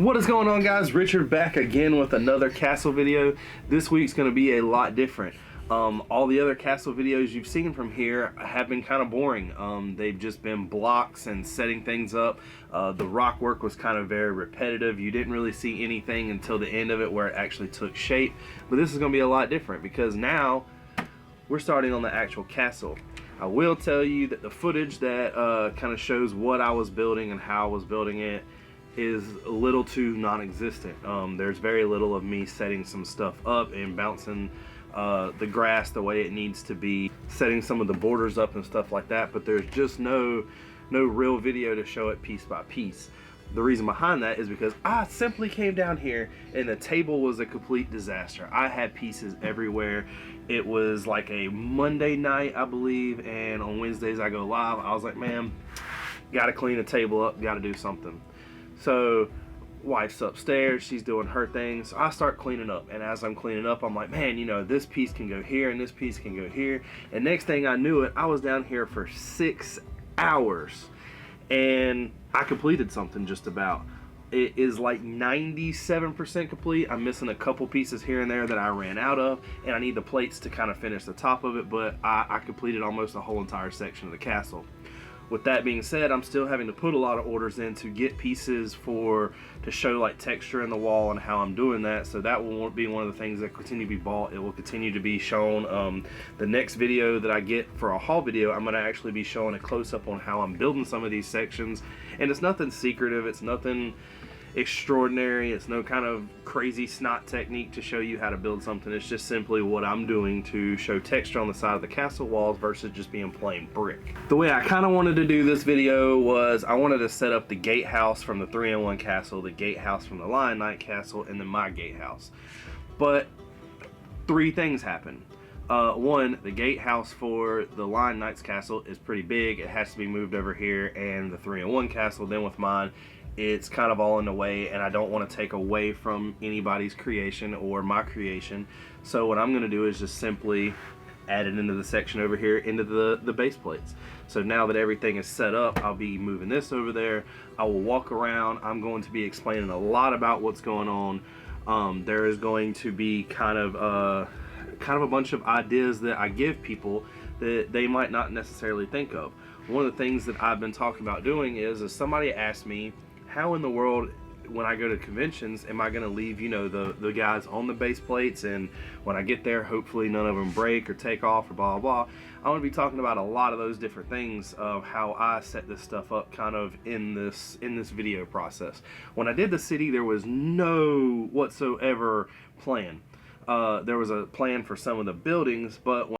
What is going on, guys? Richard back again with another castle video. This week's going to be a lot different. All the other castle videos you've seen from here have been kind of boring. They've just been blocks and setting things up. The rock work was kind of very repetitive. You didn't really see anything until the end of it where it actually took shape. But this is going to be a lot different because now we're starting on the actual castle. I will tell you that the footage that kind of shows what I was building and how I was building it is a little too non-existent. There's very little of me setting some stuff up and bouncing the grass the way it needs to be, setting some of the borders up and stuff like that, but there's just no real video to show it piece by piece. The reason behind that is because I simply came down here and the table was a complete disaster. I had pieces everywhere. It was like a Monday night, I believe, and on Wednesdays I go live. I was like, man, gotta clean the table up, gotta do something. So wife's upstairs, she's doing her thing, so I start cleaning up, and as I'm cleaning up I'm like, man, you know, this piece can go here and this piece can go here, and next thing I knew it, I was down here for 6 hours and I completed something just about. It is like 97% complete. I'm missing a couple pieces here and there that I ran out of, and I need the plates to kind of finish the top of it, but I completed almost the whole entire section of the castle. With that being said, I'm still having to put a lot of orders in to get pieces to show like texture in the wall and how I'm doing that. So that will be one of the things that continue to be bought. It will continue to be shown. The next video that I get for a haul video, I'm going to actually be showing a close-up on how I'm building some of these sections. And it's nothing secretive. It's nothing extraordinary. It's no kind of crazy snot technique to show you how to build something. It's just simply what I'm doing to show texture on the side of the castle walls versus just being plain brick. The way I kind of wanted to do this video was I wanted to set up the gatehouse from the 3-in-1 castle, the gatehouse from the Lion Knight castle, and then my gatehouse. But three things happened. One, the gatehouse for the Lion Knight's castle is pretty big. It has to be moved over here, and the 3-in-1 castle, then with mine, it's kind of all in the way, and I don't want to take away from anybody's creation or my creation. So what I'm going to do is just simply add it into the section over here into the base plates. So now that everything is set up, I'll be moving this over there. I will walk around. I'm going to be explaining a lot about what's going on. There is going to be kind of a bunch of ideas that I give people that they might not necessarily think of. One of the things that I've been talking about doing is somebody asked me, how in the world, when I go to conventions, am I going to leave, you know, the guys on the base plates, and when I get there, hopefully none of them break or take off or blah, blah, blah. I'm going to be talking about a lot of those different things of how I set this stuff up kind of in this video process. When I did the city, there was no whatsoever plan. There was a plan for some of the buildings, but when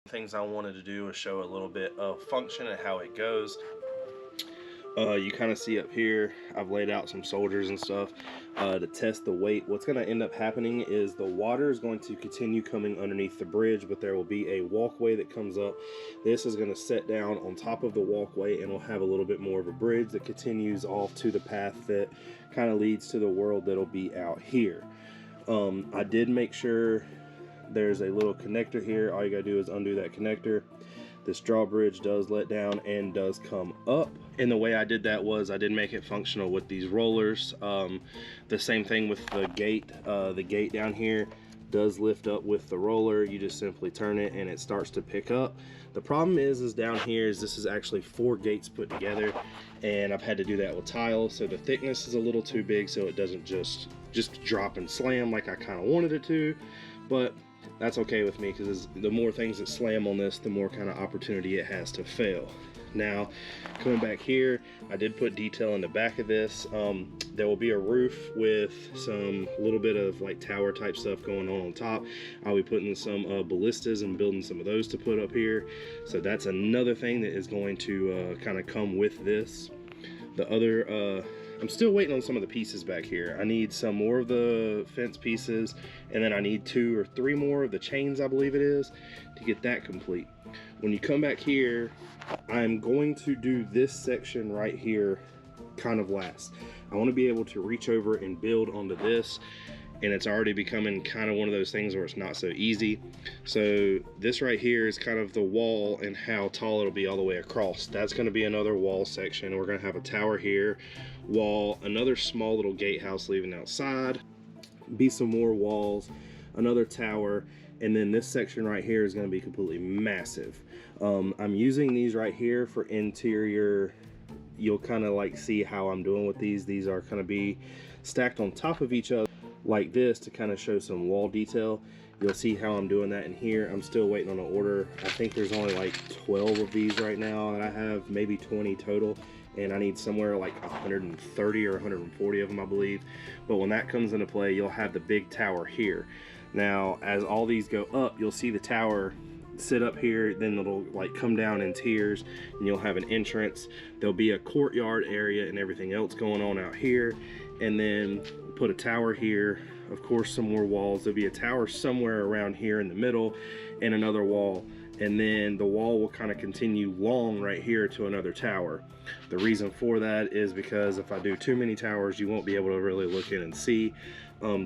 Things I wanted to do is show a little bit of function and how it goes. You kind of see up here, I've laid out some soldiers and stuff to test the weight. What's going to end up happening is the water is going to continue coming underneath the bridge, but there will be a walkway that comes up. This is going to set down on top of the walkway, and we'll have a little bit more of a bridge that continues off to the path that kind of leads to the world that'll be out here. I did make sure there's a little connector here. All you gotta do is undo that connector. This drawbridge does let down and does come up. And the way I did that was I did make it functional with these rollers. The same thing with the gate. The gate down here does lift up with the roller. You just simply turn it and it starts to pick up. The problem is down here is this is actually 4 gates put together, and I've had to do that with tile, so the thickness is a little too big, so it doesn't just drop and slam like I kind of wanted it to. But that's okay with me, because the more things that slam on this, the more kind of opportunity it has to fail. Now, coming back here, I did put detail in the back of this. There will be a roof with some little bit of like tower type stuff going on top. I'll be putting some ballistas and building some of those to put up here. So that's another thing that is going to kind of come with this. The other, I'm still waiting on some of the pieces back here. I need some more of the fence pieces, and then I need 2 or 3 more of the chains, I believe it is, to get that complete. When you come back here, I'm going to do this section right here kind of last. I want to be able to reach over and build onto this, and it's already becoming kind of one of those things where it's not so easy. So this right here is kind of the wall and how tall it'll be all the way across. That's going to be another wall section. We're going to have a tower here, wall, another small little gatehouse leaving outside, be some more walls, another tower, and then this section right here is going to be completely massive. I'm using these right here for interior. You'll kind of like see how I'm doing with these. These are going to be stacked on top of each other like this to kind of show some wall detail. You'll see how I'm doing that in here. I'm still waiting on an order. I think there's only like 12 of these right now, and I have maybe 20 total, and I need somewhere like 130 or 140 of them, I believe. But when that comes into play, you'll have the big tower here. Now, as all these go up, you'll see the tower sit up here, then it'll like come down in tiers, and you'll have an entrance. There'll be a courtyard area and everything else going on out here, and then put a tower here, of course some more walls. There'll be a tower somewhere around here in the middle, and another wall, and then the wall will kind of continue long right here to another tower. The reason for that is because if I do too many towers, you won't be able to really look in and see.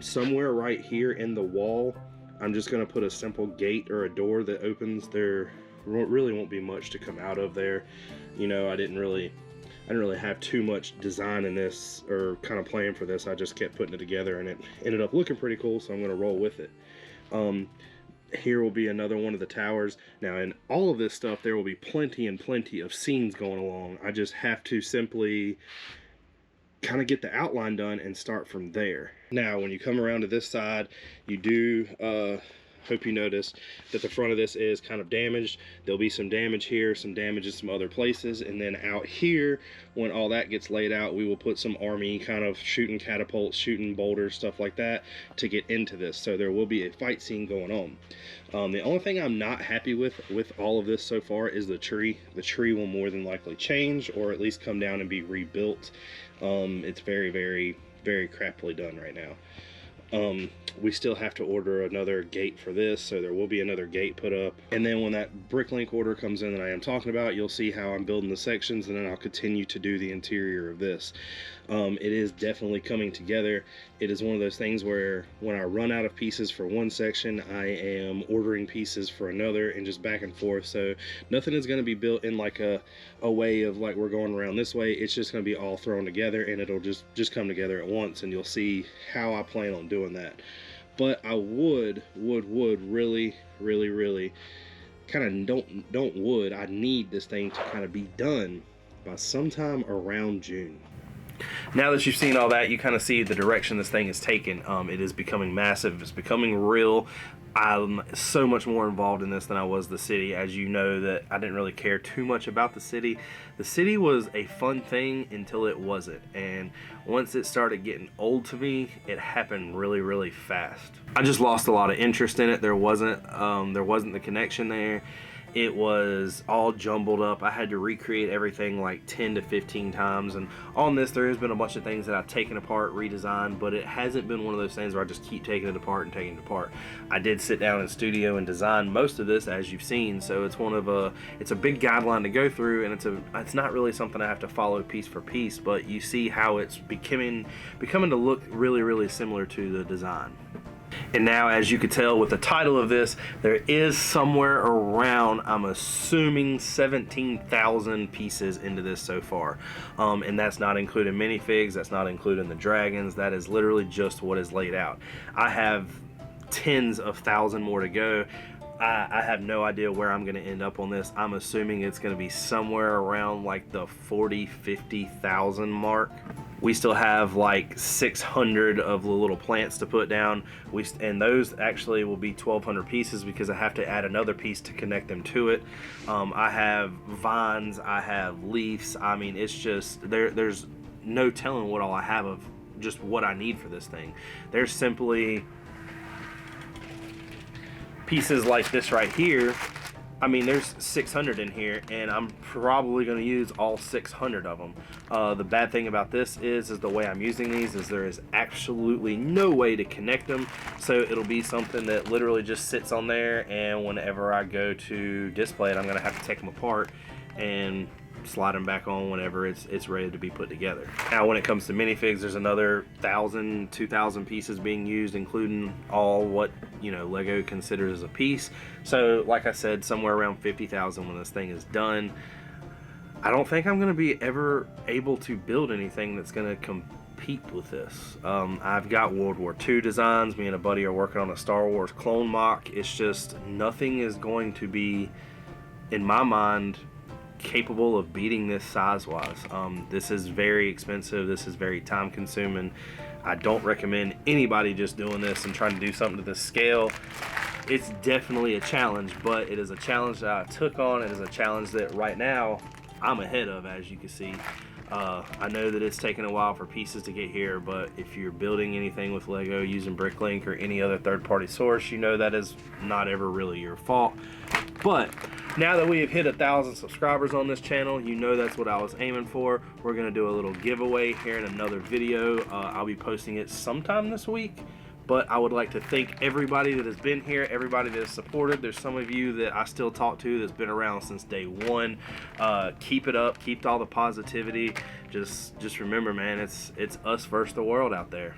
Somewhere right here in the wall, I'm just going to put a simple gate or a door that opens. There really won't be much to come out of there. You know, I didn't really have too much design in this or kind of plan for this. I just kept putting it together, and it ended up looking pretty cool, so I'm going to roll with it. Here will be another one of the towers. Now, in all of this stuff, there will be plenty and plenty of scenes going along. I just have to simply kind of get the outline done and start from there. Now, when you come around to this side, you do hope you notice that the front of this is kind of damaged. There'll be some damage here, some damage in some other places, and then out here, when all that gets laid out, we will put some army kind of shooting catapults, shooting boulders, stuff like that to get into this. So there will be a fight scene going on. The only thing I'm not happy with all of this so far is the tree. The tree will more than likely change, or at least come down and be rebuilt. It's very, very, very crappily done right now. We still have to order another gate for this, so there will be another gate put up. And then when that bricklink order comes in that I am talking about, you'll see how I'm building the sections, and then I'll continue to do the interior of this. It is definitely coming together. It is one of those things where when I run out of pieces for one section, I am ordering pieces for another, and just back and forth. So nothing is going to be built in like a way of like we're going around this way. It's just going to be all thrown together, and it'll just come together at once, and you'll see how I plan on doing that. But I would really kind of I need this thing to kind of be done by sometime around June. Now that you've seen all that, you kind of see the direction this thing is taken. It is becoming massive. It's becoming real. I'm so much more involved in this than I was the city. As you know, that I didn't really care too much about the city. The city was a fun thing until it wasn't, and once it started getting old to me, it happened really, really fast. I just lost a lot of interest in it. There wasn't the connection there. It was all jumbled up. I had to recreate everything like 10 to 15 times, and on this there has been a bunch of things that I've taken apart, redesigned, but it hasn't been one of those things where I just keep taking it apart and taking it apart. I did sit down in studio and design most of this, as you've seen, so it's it's a big guideline to go through, and it's not really something I have to follow piece for piece, but you see how it's becoming to look really, really similar to the design. And now, as you could tell with the title of this, there is somewhere around, I'm assuming, 17,000 pieces into this so far. And that's not including minifigs, that's not including the dragons, that is literally just what is laid out. I have tens of thousands more to go. I have no idea where I'm going to end up on this. I'm assuming it's going to be somewhere around like the 40,000-50,000 mark. We still have like 600 of the little plants to put down. And those actually will be 1,200 pieces because I have to add another piece to connect them to it. I have vines, I have leaves. I mean, it's just, there's no telling what all I have of just what I need for this thing. There's simply pieces like this right here. I mean, there's 600 in here, and I'm probably going to use all 600 of them. The bad thing about this is the way I'm using these is there is absolutely no way to connect them, so it'll be something that literally just sits on there, and whenever I go to display it, I'm going to have to take them apart and slide them back on whenever it's ready to be put together. Now, when it comes to minifigs, there's another 1,000, 2,000 pieces being used, including all what, you know, Lego considers a piece. So like I said, somewhere around 50,000 when this thing is done. I don't think I'm going to be ever able to build anything that's going to compete with this. I've got World War II designs. Me and a buddy are working on a Star Wars clone mock. It's just nothing is going to be, in my mind, capable of beating this size-wise. This is very expensive. This is very time-consuming. I don't recommend anybody just doing this and trying to do something to this scale. It's definitely a challenge, but it is a challenge that I took on. It is a challenge that right now I'm ahead of, as you can see. I know that it's taken a while for pieces to get here, but if you're building anything with Lego using Bricklink or any other third-party source, you know that is not ever really your fault. But now that we have hit 1,000 subscribers on this channel, you know that's what I was aiming for. We're going to do a little giveaway here in another video. I'll be posting it sometime this week. But I would like to thank everybody that has been here, everybody that has supported. There's some of you that I still talk to that's been around since day one. Keep it up, keep all the positivity. Just remember, man, it's us versus the world out there.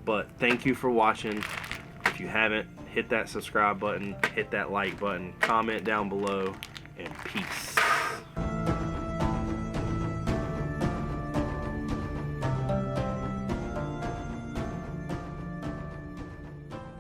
But thank you for watching. If you haven't, hit that subscribe button, hit that like button, comment down below, and peace.